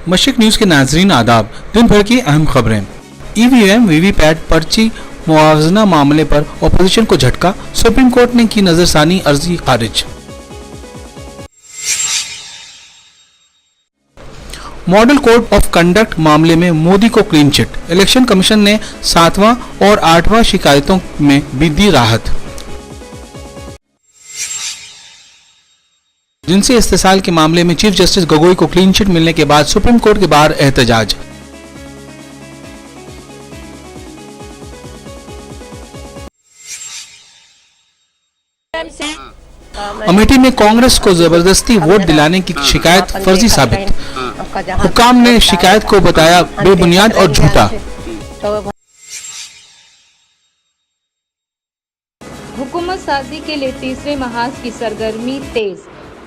मशरिक news के नाजरीन आदाब। दिन भर की अहम खबरें। ईवीएम वीवीपैट पर्ची मुआवजा मामले पर अपोजिशन को झटका, सुप्रीम कोर्ट ने की नजरसानी अर्जी खारिज। मॉडल कोड ऑफ कंडक्ट मामले में मोदी को क्लीन चिट, इलेक्शन कमीशन ने 7वां और 8वां शिकायतों में भी दी राहत। जिनसी इस्तेसाल के मामले में चीफ जस्टिस गोगोई को क्लीन चिट मिलने के बाद सुप्रीम कोर्ट के बाहर एहतजाज। अमेठी में कांग्रेस को जबरदस्ती वोट दिलाने की शिकायत फर्जी साबित, हुकाम ने शिकायत को बताया बेबुनियाद और झूठा। हुकूमत साजी के लिए तीसरे महाज की सरगर्मी तेज,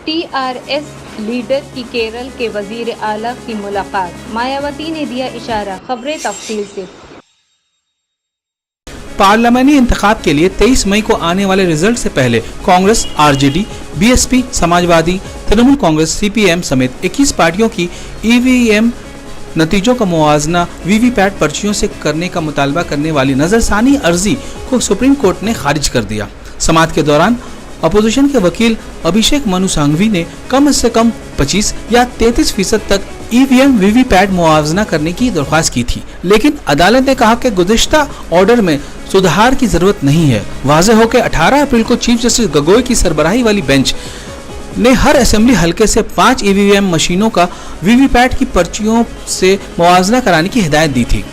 टीआरएस लीडर की केरल के वजीर आला की मुलाकात, मायावती ने दिया इशारा, खबरें तफसील से। पार्लियामानी इंतखाब के लिए 23 मई को आने वाले रिजल्ट से पहले Congress, RJD, BSP, Samajwadi, Trinamool Congress, CPM समेत 21 पार्टियों की ईवीएम नतीजों का मुआवजा वीवीपैट पर्चियों से करने का मुतालबा करने वाली नजरसानी अर्जी को सुप्रीम कोर्ट ने खारिज कर दिया। समाअत के दौरान अपोजिशन के वकील अभिषेक मनु सांघवी ने कम से कम 25 या 33% तक ईवीएम वीवीपैट मुआवजा करने की दरख्वास्त की थी, लेकिन अदालत ने कहा कि गुज़िश्ता ऑर्डर में सुधार की जरूरत नहीं है। वाज़ेह हो कि 18 अप्रैल को चीफ जस्टिस गोगोई की सरबराही वाली बेंच ने हर असेंबली हलके से 5 ईवीएम मशीनों का वीवीपैट की पर्चियों से मुआवजा कराने की हिदायत दी थी।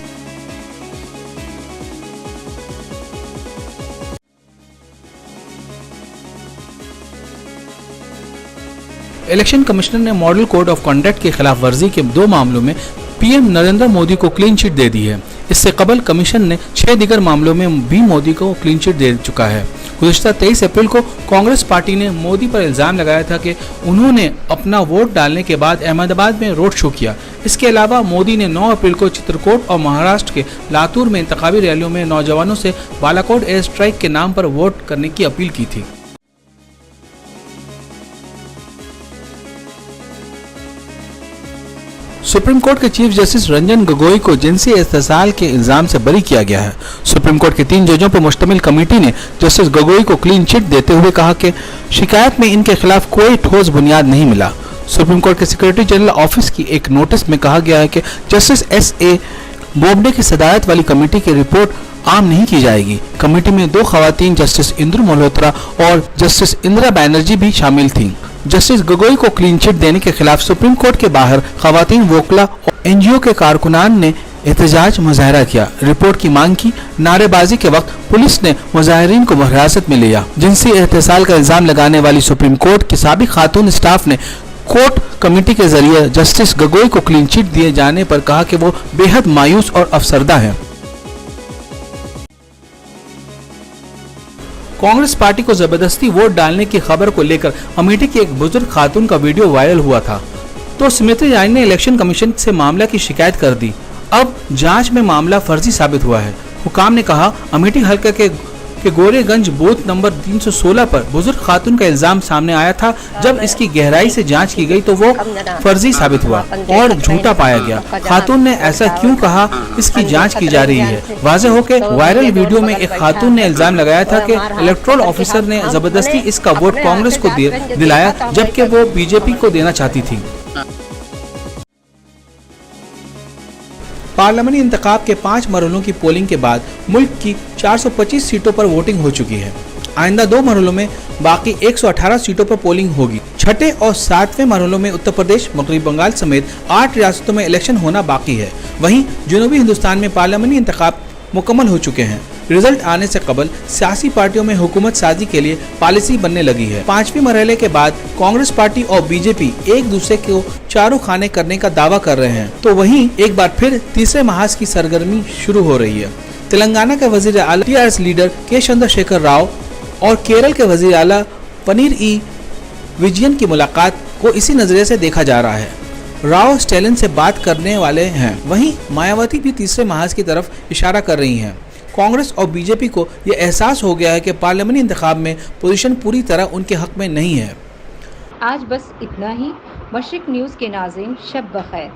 इलेक्शन कमिश्नर ने मॉडल कोड ऑफ कंडक्ट की खिलाफ वर्जी के 2 मामलों में पीएम नरेंद्र मोदी को क्लीन चिट दे दी है। इससे कबल कमीशन ने 6 दीगर मामलों में भी मोदी को क्लीन चिट दे चुका है। गुज़िश्ता 23 अप्रैल को कांग्रेस पार्टी ने मोदी पर इल्जाम लगाया था कि उन्होंने अपना वोट डालने के बाद अहमदाबाद में रोड शो किया। इसके अलावा मोदी ने 9 अप्रैल को चित्रकूट और महाराष्ट्र के लातूर में इंतखाबी रैलियों में नौजवानों से बालाकोट एयर स्ट्राइक के नाम पर वोट करने की अपील की थी। सुप्रीम कोर्ट के चीफ जस्टिस रंजन गोगोई को जिनसी इस्तेसाल के इल्जाम से बरी किया गया है। सुप्रीम कोर्ट के 3 जजों पर मुश्तमिल कमेटी ने जस्टिस गोगोई को क्लीन चिट देते हुए कहा कि शिकायत में इनके खिलाफ कोई ठोस बुनियाद नहीं मिला। सुप्रीम कोर्ट के सेक्रेटरी जनरल ऑफिस की एक नोटिस में कहा गया है कि जस्टिस एस.ए. बोबडे की सदारत वाली कमेटी की रिपोर्ट आम नहीं की जाएगी। कमेटी में 2 खवातीन जस्टिस इंदु मल्होत्रा और जस्टिस इंदिरा बैनर्जी भी शामिल थीं। जस्टिस गोगोई को क्लीन चिट देने के खिलाफ सुप्रीम कोर्ट के बाहर खवातीन वोकला और एनजीओ के कारकुनान ने एहतजाज मुजाहरा किया, रिपोर्ट की मांग की। नारेबाजी के वक्त पुलिस ने मुजाहिरीन को हिरासत में लिया। जिनसी एहतसाल का इल्जाम लगाने वाली सुप्रीम कोर्ट की साबिक खातून स्टाफ ने कोर्ट कमेटी के जरिए जस्टिस गोगोई को क्लीन चिट दिए जाने पर कहा कि वो बेहद मायूस और अफसरदा है। कांग्रेस पार्टी को जबरदस्ती वोट डालने की खबर को लेकर अमेठी की एक बुजुर्ग खातून का वीडियो वायरल हुआ था, तो स्मृति ईरानी ने इलेक्शन कमीशन से मामला की शिकायत कर दी। अब जांच में मामला फर्जी साबित हुआ है। हुकाम ने कहा, अमेठी हल्का के गोरेगंज बूथ नंबर 316 पर बुजुर्ग खातून का इल्जाम सामने आया था। जब इसकी गहराई से जांच की गई तो वो फर्जी साबित हुआ और झूठा पाया गया। खातून ने ऐसा क्यों कहा, इसकी जांच की जा रही है। वाज़ेह हो के वायरल वीडियो में एक खातून ने इल्जाम लगाया था कि इलेक्टोरल ऑफिसर ने जबरदस्ती इसका वोट कांग्रेस को दिलाया, जबकि वो बीजेपी को देना चाहती थी। पार्लियामानी इंतखाब के 5 मरहलों की पोलिंग के बाद मुल्क की 425 सीटों पर वोटिंग हो चुकी है। आइंदा 2 मरहलों में बाकी 118 सीटों पर पोलिंग होगी। छठे और 7वें मरहलों में उत्तर प्रदेश, मगरबी बंगाल समेत 8 रियासतों में इलेक्शन होना बाकी है। वहीं जनूबी हिंदुस्तान में पार्लियामानी इंतखाब मुकम्मल हो चुके हैं। रिजल्ट आने से कबल सियासी पार्टियों में हुकूमत साजी के लिए पॉलिसी बनने लगी है। 5वें मरहले के बाद कांग्रेस पार्टी और बीजेपी एक दूसरे को चारों खाने करने का दावा कर रहे हैं, तो वहीं एक बार फिर तीसरे महाज की सरगर्मी शुरू हो रही है। तेलंगाना के वजीर आला टीआरएस लीडर के चंद्रशेखर राव और केरल के वजीर आला पिनराई विजयन की मुलाकात को इसी नजरिए से देखा जा रहा है। राव स्टैलिन से बात करने वाले हैं। वहीं मायावती भी तीसरे महाज की तरफ इशारा कर रही हैं। कांग्रेस और बीजेपी को यह एहसास हो गया है कि पार्लियामानी इंतखाब में पोजीशन पूरी तरह उनके हक में नहीं है। आज बस इतना ही। मशरिक न्यूज़ के नाज़रीन, शब बखैर।